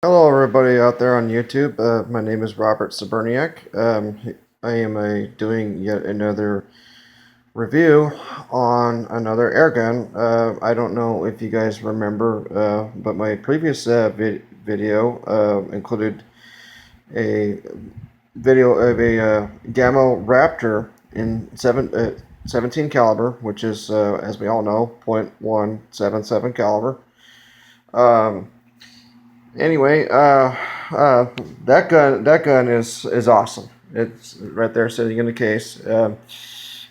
Hello, everybody out there on YouTube. My name is Robert Saberniak. I am doing yet another review on another airgun. I don't know if you guys remember, but my previous video included a video of a gamo Raptor in 17 caliber, which is, as we all know, .177 caliber. Um, Anyway, that gun is awesome. It's right there sitting in the case, and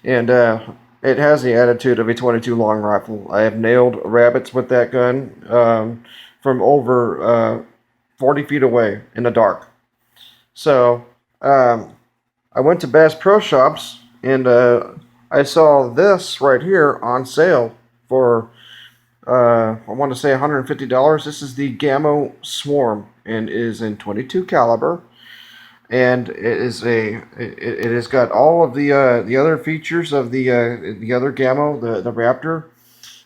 it has the attitude of a 22 long rifle. I have nailed rabbits with that gun from over 40 feet away in the dark. So I went to Bass Pro Shops and I saw this right here on sale for I want to say $150. This is the Gamo Swarm and is in 22 caliber, and it has got all of the other features of the other Gamo, the Raptor,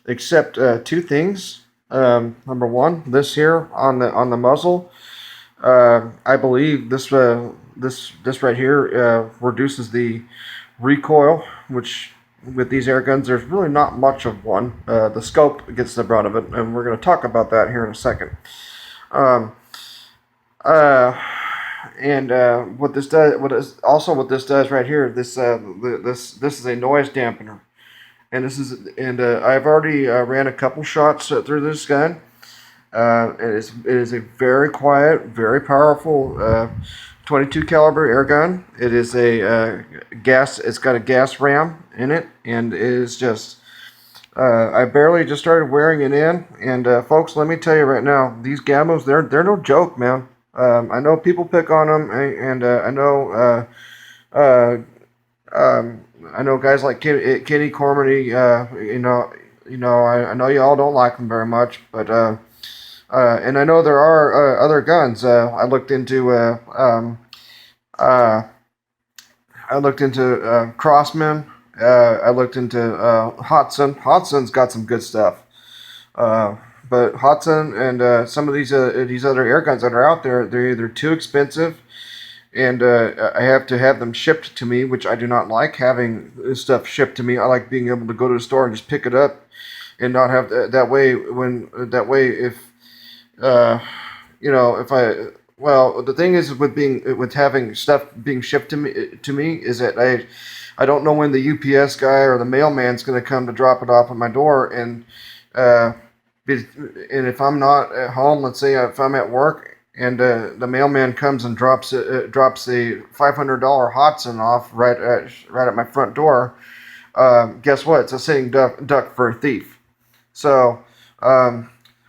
except two things. Number one, this here on the muzzle. I believe this right here reduces the recoil, which with these air guns, there's really not much of one. The scope gets the brunt of it, and we're going to talk about that here in a second. Um, uh, and what this does, what this does right here, this is a noise dampener, and I've already ran a couple shots through this gun. It is a very quiet, very powerful 22 caliber air gun. It is a gas. It's got a gas ram in it, and it is just. I barely just started wearing it in, and folks, let me tell you right now, these gamos, they're no joke, man. I know people pick on them, and I know guys like Kenny Cormany. I know you all don't like them very much, but. And I know there are other guns. I looked into Crossman. I looked into Hotson. Hotson's got some good stuff. But Hotson and some of these other air guns that are out there, they're either too expensive, and I have to have them shipped to me, which I do not like having this stuff shipped to me. I like being able to go to the store and just pick it up, and not have that way if uh, if the thing is with having stuff being shipped to me is that I don't know when the UPS guy or the mailman's going to come to drop it off at my door, and uh, if I'm not at home, let's say if I'm at work and the mailman comes and drops the $500 Hotson off right at my front door, guess what? It's a sitting duck for a thief. So.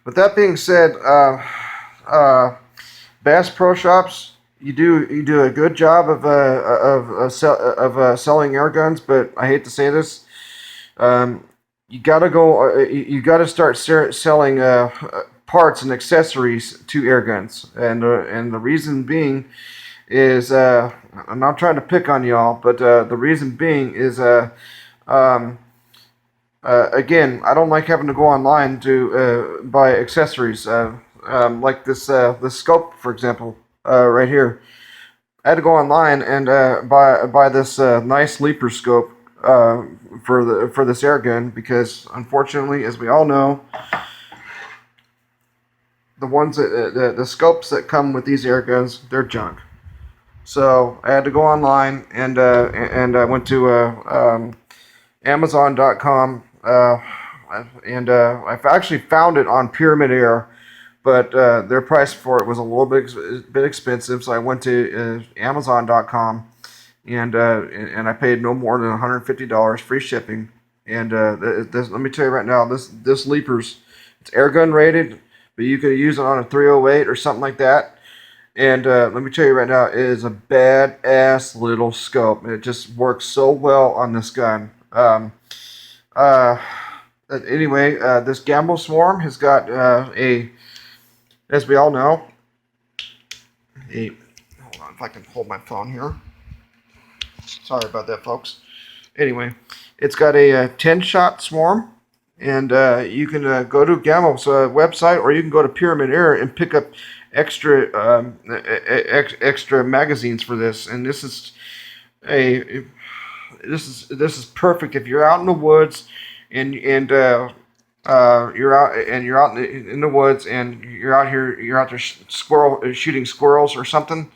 With that being said, Bass Pro Shops, you do a good job of selling air guns, but I hate to say this, you gotta start selling parts and accessories to air guns, and the reason being is I'm not trying to pick on y'all, but the reason being is um, again, I don't like having to go online to buy accessories, like this scope, for example, right here. I had to go online and buy this nice leaper scope for this air gun because, unfortunately, as we all know, the scopes that come with these air guns, they're junk. So I had to go online and I went to Amazon.com. And I've actually found it on Pyramid Air, but their price for it was a little bit expensive. So I went to Amazon.com, and I paid no more than $150 free shipping. And let me tell you right now, this Leapers, it's airgun rated, but you could use it on a 308 or something like that. And let me tell you right now, it is a badass little scope. It just works so well on this gun. Uh, anyway, this Gamble Swarm has got as we all know, hold on if I can hold my phone here. Sorry about that, folks. Anyway, it's got a 10-shot swarm, and you can go to Gamo's website, or you can go to Pyramid Air and pick up extra magazines for this, and a this is perfect if you're out in the woods and you're out in the woods and you're out there shooting squirrels or something,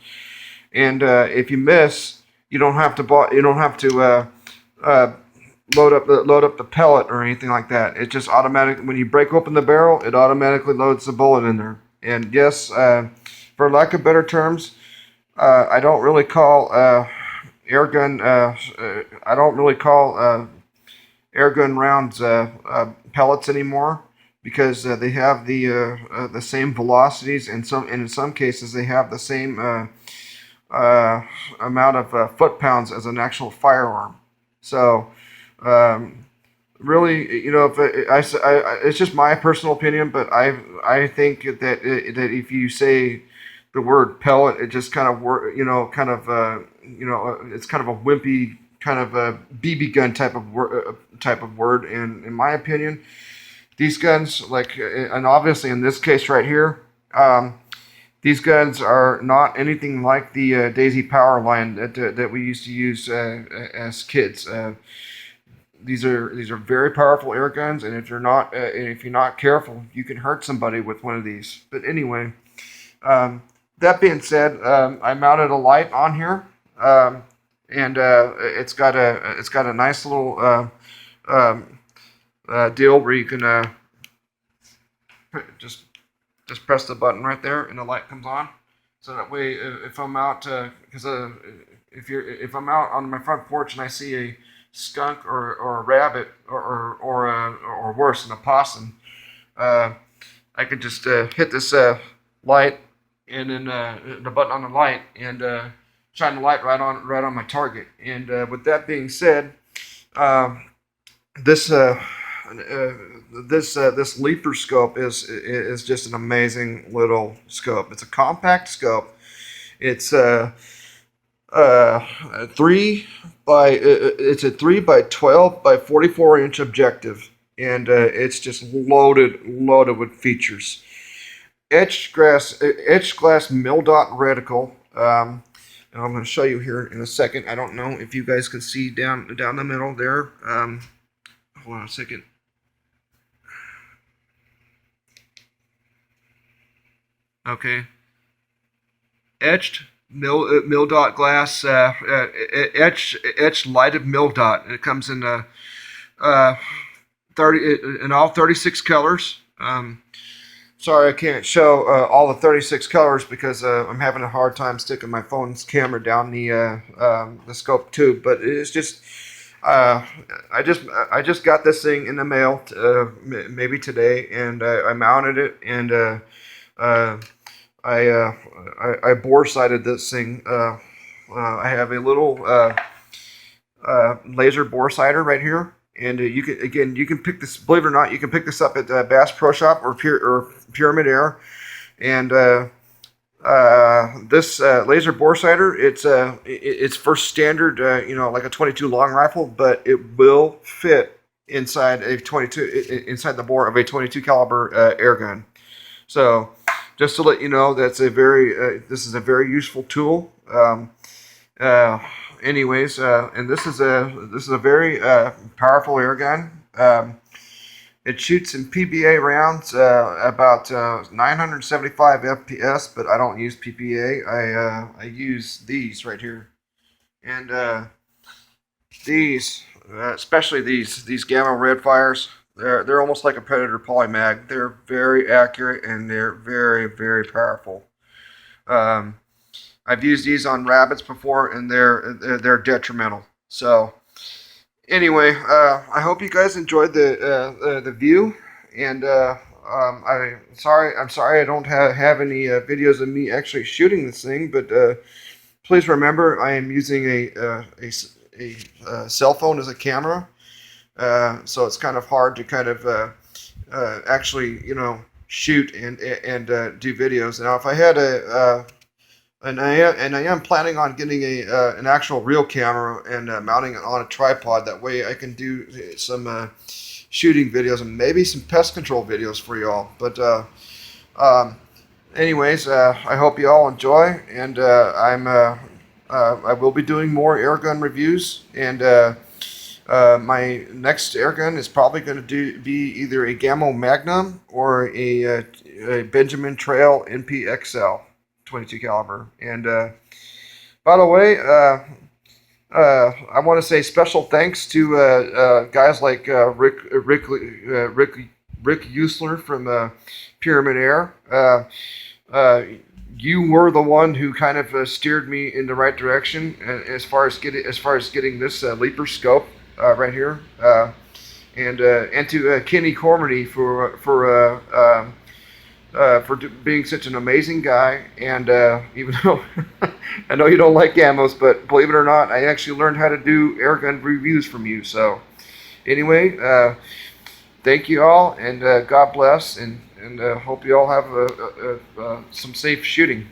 and if you miss, you don't have to uh, load up the pellet or anything like that. It just automatic when you break open the barrel, it automatically loads the bullet in there. And yes, for lack of better terms, I don't really call air gun. I don't really call air gun rounds pellets anymore because they have the same velocities and in some cases they have the same amount of foot pounds as an actual firearm. So um, really, if it's just my personal opinion, but I think that if you say the word pellet, it just kind of it's kind of a wimpy kind of a BB gun type of word. And in my opinion, these guns, and obviously in this case right here, these guns are not anything like the Daisy Power line that we used to use as kids. These are very powerful air guns, and if you're not careful, you can hurt somebody with one of these. But anyway, that being said, I mounted a light on here, and it's got a nice little deal where you can just press the button right there, and the light comes on. So that way, if I'm out, because if I'm out on my front porch and I see a skunk or a rabbit or worse, an opossum, I could just hit this light and then the button on the light and shine the light right on my target. And with that being said, this this leaper scope is just an amazing little scope. It's a compact scope. It's it's a 3 by 12 by 44-inch objective, and it's just loaded with features. Etched glass mil dot reticle. And I'm going to show you here in a second. I don't know if you guys can see down the middle there. Hold on a second. Okay. Etched mil dot glass, etched lighted mil dot. It comes in 30 in all 36 colors. Sorry, I can't show all the 36 colors because I'm having a hard time sticking my phone's camera down the scope tube. But it's just I just got this thing in the mail maybe today, and I mounted it, and I bore sighted this thing. I have a little laser bore sighter right here, and you can pick this. Believe it or not, you can pick this up at Bass Pro Shop or Pyramid Air, and this laser bore sighter, it's for standard, like a 22 long rifle, but it will fit inside inside the bore of a 22 caliber air gun. So, just to let you know, this is a very useful tool. Anyways, and this is a very powerful air gun. It shoots in PBA rounds about 975 FPS, but I don't use PPA. I use these right here, and these, especially these gamo red fires. They're almost like a Predator polymag. They're very accurate and they're very, very powerful. I've used these on rabbits before, and they're detrimental. So anyway, I hope you guys enjoyed the view, and I'm sorry I don't have any videos of me actually shooting this thing, but please remember I am using a cell phone as a camera. So it's kind of hard to kind of actually, shoot and do videos. Now, if I had and I am planning on getting an actual real camera and mounting it on a tripod. That way, I can do some shooting videos and maybe some pest control videos for y'all. But anyways, I hope you all enjoy, and I will be doing more airgun reviews, and my next airgun is probably going to be either a Gamo Magnum or a Benjamin Trail NPXL 22 caliber. And by the way, I want to say special thanks to guys like Rick Usler from Pyramid Air. You were the one who kind of steered me in the right direction as far as getting this leaper scope right here, and to Kenny Cormany for being such an amazing guy. And even though I know you don't like gamos, but believe it or not, I actually learned how to do airgun reviews from you. So anyway, thank you all, and God bless, and hope you all have some safe shooting.